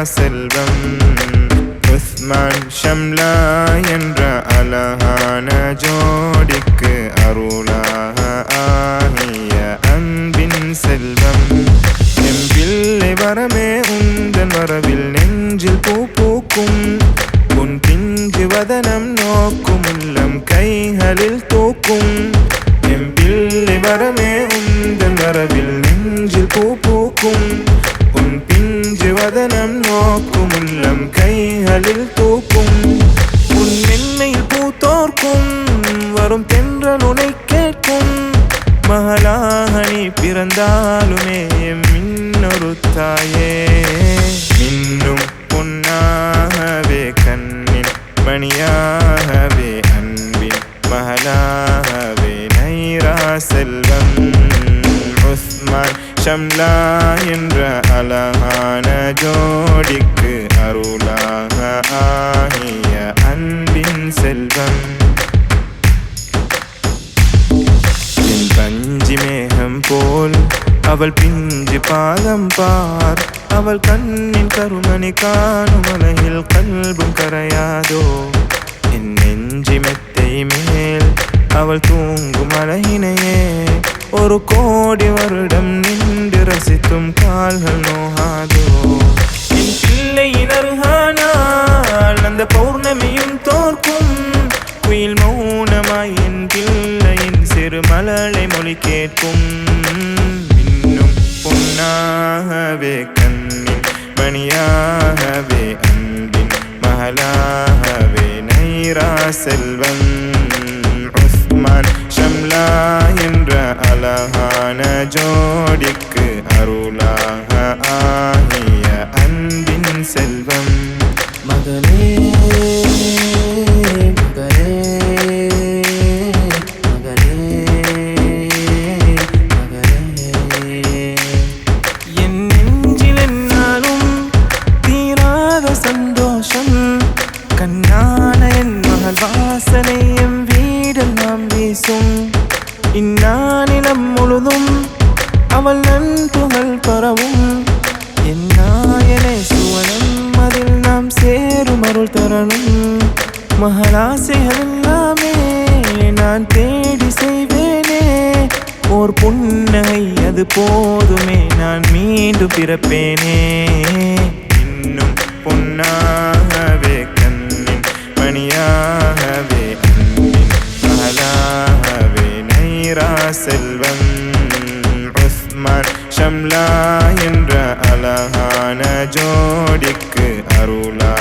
செல்வம் உஸ்மான் ஷம்லா என்ற அழகான ஜோடிக்கு அருளாக ஆகிய அன்பின் செல்வம் எம்பிள்ளை வரமே உந்தன் வரவில் நெஞ்சில் பூ பூக்கும் உன் பிஞ்சு வதனம் நோக்கும் உள்ளம் கைகளில் தூக்கும் எம்பிள்ளை வரமே உந்தன் வரவில் நெஞ்சில் பூ பூக்கும் உன் பிஞ்சு வதனம் நோக்கும் உள்ளம் கைகளில் தூக்கும் உன் மென்மையில் பூத்தோர்க்கும் வரும் தென்றல் உனை கேட்கும் மகளாக நீ பிறந்தாலுமே மின்னொரு தாயே மின்னும் பொன்னாகவே கண்ணின் மணியாகவே அன்பின் மகளாகவே நைரா செல்வம் உஸ்மான் ஷம்லா என்ற அழகான ஜோடிக்கு அருளாக ஆகிய அன்பின் செல்வம் என் பஞ்சு மேகம் போல் அவள் பிஞ்சு பாதம் பார் அவள் கண்ணின் கருமணி காணும் அலையில் கல்பும் கரையாதோ என் நெஞ்சி மெத்தை மேல் அவள் தூங்கும் அழகினையே ஒரு கோடி வருடம் நின்று ரசித்தும் கால்கள் நோகாதோ என் பிள்ளையின் அருகானால் அந்த பௌர்ணமியும் தோற்கும் குயில் மௌனமாய் என் பிள்ளையின் சிறு மலரை மொழி கேட்கும் இன்னும் பொன்னாகவே கண்ணின் மணியாகவே அன்பின் மகளாகவே நைரா செல்வம் உஸ்மான் ஷம்லா என்ற அழகான ஜோடிக்கு அருளாக ஆகிய அன்பின் செல்வம் மகளே மகளே மகளே மகளே என் நெஞ்சில் என்னாலும் தீராத சந்தோஷம் கண்ணான என் மகள் வாசனை எம் வீடெல்லாம் வீசும் இந்நானிலம் முழுதும் அவள் நன்புகழ் பரவும் என் நாயனை சுவனம் அதில் நாம் சேரும் அருள் தரணும் மகளாசைகள் எல்லாமே நான் தேடி செய்வேனே ஓர் புன்னகை அது போதுமே நான் மீண்டும் பிறப்பேனே இன்னும் பொன்னாகவே கண்ணின் மணியாகவே அன்பின் மகளாகவே நைரா செல்வம் உஸ்மான் ஷம்லா என்ற அழகான ஜோடிக்கு அருளா